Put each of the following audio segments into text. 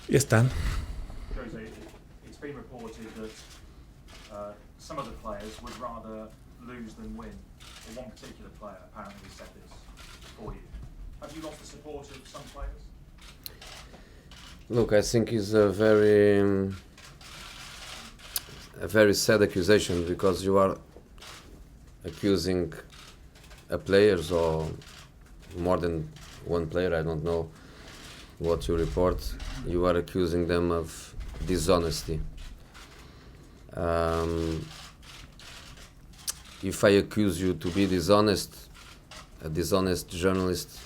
Yes, Dan. Jose, it's been reported that some of the players would rather lose than win. Or one particular player apparently said this for you. Have you lost the support of some players? Look, I think it's a very sad accusation, because you are accusing a players, or more than one player, I don't know what you report. You are accusing them of dishonesty. If I accuse you to be dishonest, a dishonest journalist,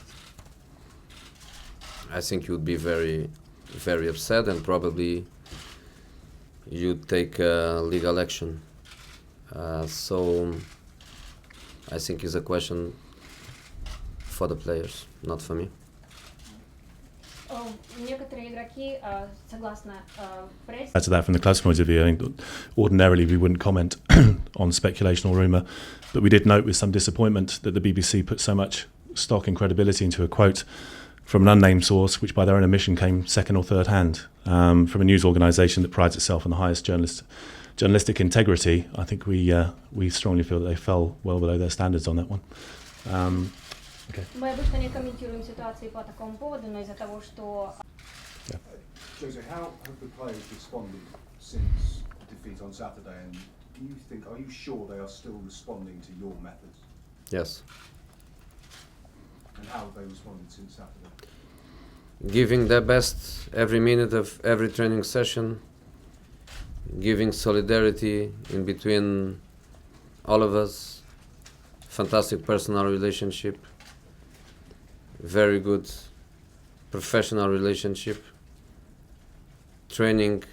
I think you'd be very, very upset, and probably you'd take legal action. So I think it's a question for the players, not for me. Некоторые игроки, согласно прессе, To that, from the club's point of view, I think ordinarily we wouldn't comment on speculation or rumour, but we did note with some disappointment that the BBC put so much stock and credibility into a quote from an unnamed source, which by their own admission came second or third hand, from a news organisation that prides itself on the highest journalistic integrity. I think we strongly feel that they fell well below their standards on that one. Okay. Мы обычно не комментируем ситуации по такому поводу, но из-за того, что Jose, how have the players responded since the defeat on Saturday, and are you sure they are still responding to your methods? Yes. And how have they responded since Saturday? Giving their best every minute of every training session, giving solidarity in between all of us, fantastic personal relationship, very good professional relationship, training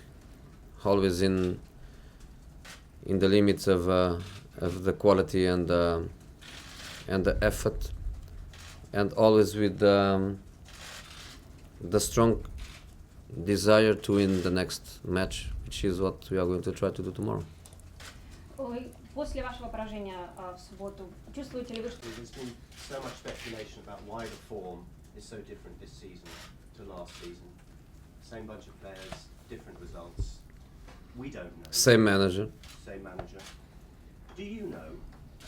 always in the limits of the quality and the effort, and always with the strong desire to win the next match, which is what we are going to try to do tomorrow. После вашего поражения в субботу, чувствуете ли вы, что There's been so much speculation about why the form is so different this season to last season. Same bunch of players, different results. We don't know. Same manager. Same manager. Do you know,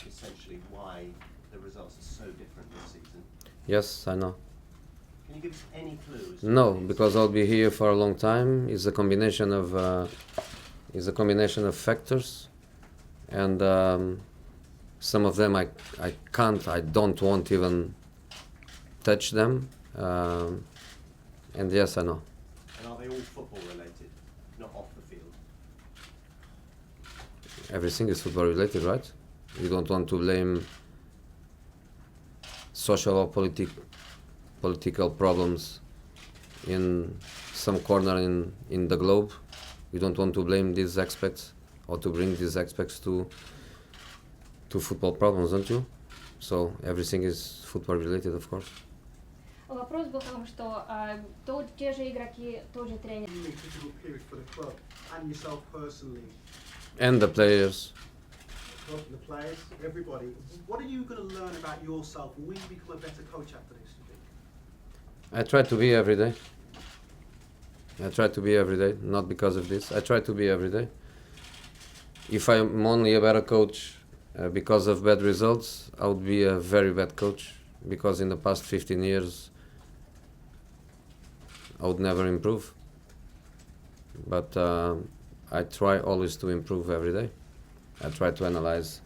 essentially, why the results are so different this season? Yes, I know. Can you give us any clues? No, because I'll be here for a long time. It's a combination of factors, and some of them I don't want even touch them. And yes, I know. And are they all football related, not off the field? Everything is football related, right? You don't want to blame social or political problems in some corner in the globe. You don't want to blame these aspects or to bring these aspects to football problems, don't you? So everything is football related, of course. вопрос был в том, что те же игроки, тот же тренер. Really difficult period for the club and yourself personally. And the players. The players, everybody. What are you going to learn about yourself? Will you become a better coach after this, do you think? I try to be every day. I try to be every day, not because of this. I try to be every day. If I'm only a better coach because of bad results, I would be a very bad coach, because in the past 15 years I would never improve. But I try always to improve every day. I try to analyze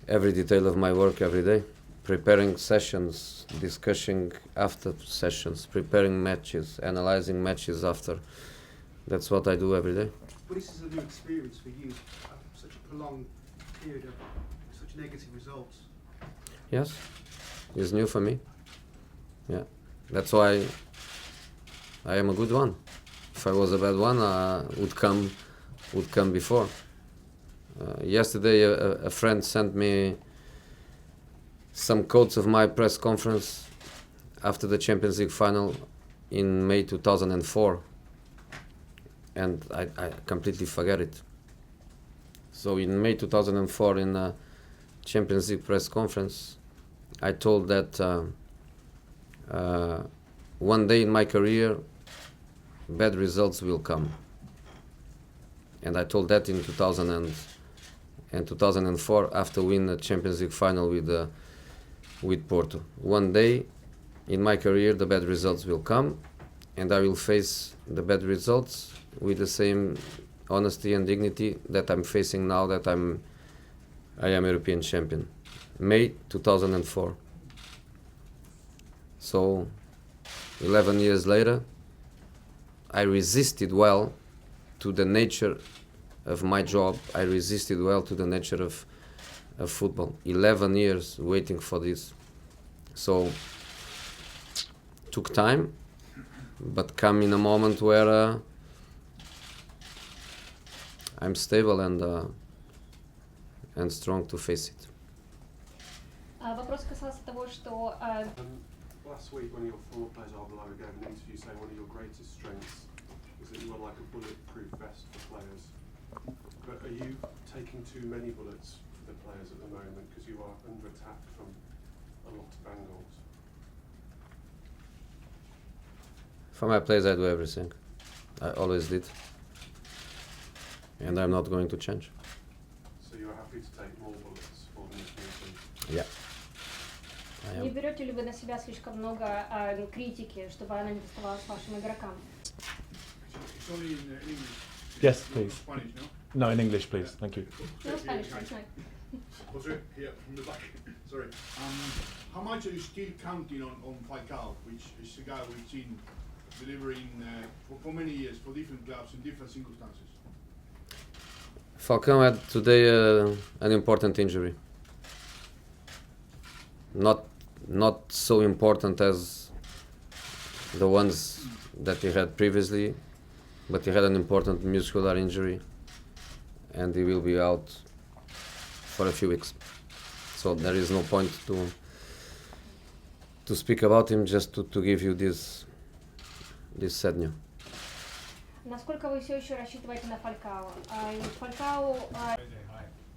every detail of my work every day, preparing sessions, discussing after sessions, preparing matches, analyzing matches after. That's what I do every day. But this is a new experience for you, such a prolonged period of such negative results. Yes, it's new for me. Yeah, that's why I am a good one. If I was a bad one, would come before. Yesterday, a friend sent me some quotes of my press conference after the Champions League final in May 2004, and I completely forget it. So in May 2004, in a Champions League press conference, I told that one day in my career bad results will come. And I told that in 2004 after winning the Champions League final with Porto. One day in my career the bad results will come, and I will face the bad results with the same honesty and dignity that I'm facing now that I am European champion. May 2004. So 11 years later, I resisted well to the nature of my job. I resisted well to the nature of football. 11 years waiting for this. So took time, but come in a moment where I'm stable and strong to face it. Вопрос касался того, что Last week, one of your former players, Arbeloa, gave an interview saying one of your greatest strengths is that you are like a bulletproof vest for players. But are you taking too many bullets for the players at the moment because you are under attack from a lot of angles? For my players, I do everything. I always did. And I'm not going to change. So you're happy to take more bullets for them if need be? Yeah. I не am. берете ли вы на себя слишком много критики, чтобы она не доставалась вашим игрокам? It's only in English. Yes, please. Spanish, no? No, in English, please. Thank you. No, Spanish, no. Jose, here from the back. Sorry. How much are you still counting on Falcao, which is a guy we've seen delivering for many years for different clubs in different circumstances? Falcao had today an important injury. Not so important as the ones that he had previously, but he had an important muscular injury, and he will be out for a few weeks. So there is no point to speak about him, just to give you this sad news. Насколько вы все еще рассчитываете на Фалькао? Фалькао Hi,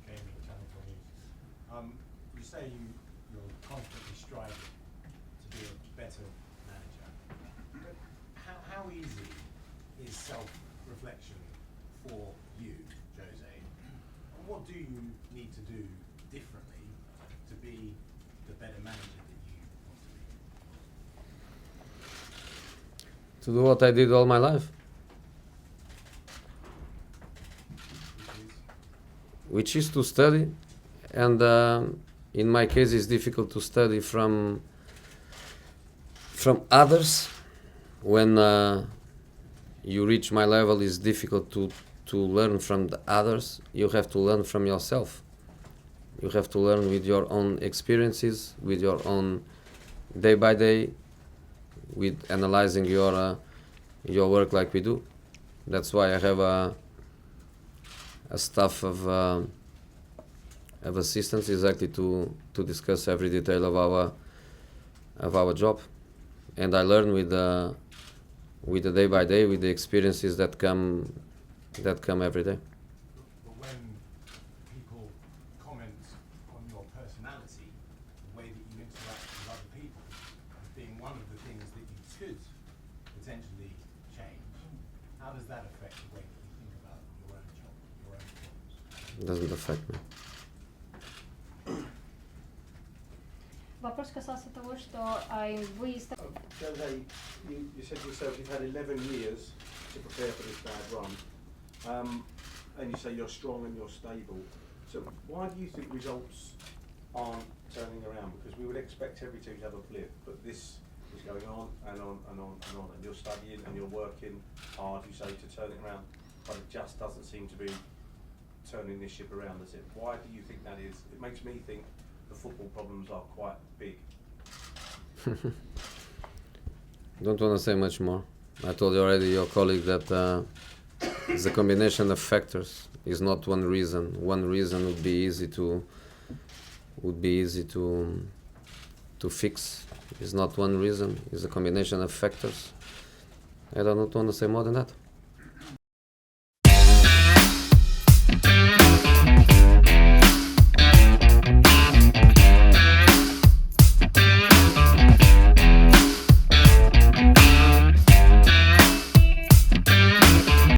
Jamie, Channel 4 News. You say you're constantly striving to be a better manager. But how easy is self-reflection for you, Jose? And what do you need to do differently to be the better manager that you want to be? To do what I did all my life, which is to study, and in my case it's difficult to study from others. When you reach my level, it's difficult to learn from the others. You have to learn from yourself. You have to learn with your own experiences, with your own day by day, with analyzing your work like we do. That's why I have a staff of assistants exactly to discuss every detail of our job, and I learn with the day by day, with the experiences that come every day. But when people comment on your personality, the way that you interact with other people, as being one of the things that you could potentially change, how does that affect the way that you think about your own job, your own performance? It doesn't affect me. Вопрос касался того, что вы... Jose, you said yourself you've had 11 years to prepare for this bad run, and you say you're strong and you're stable. So why do you think results aren't turning around? Because we would expect every team to have a blip, but this is going on and on and on and on, and you're studying and you're working hard, you say, to turn it around, but it just doesn't seem to be turning this ship around, does it? Why do you think that is? It makes me think the football problems are quite big. Don't want to say much more. I told you already, your colleague, that it's a combination of factors. It's not one reason. One reason would be easy to fix. It's not one reason. It's a combination of factors. I don't want to say more than that.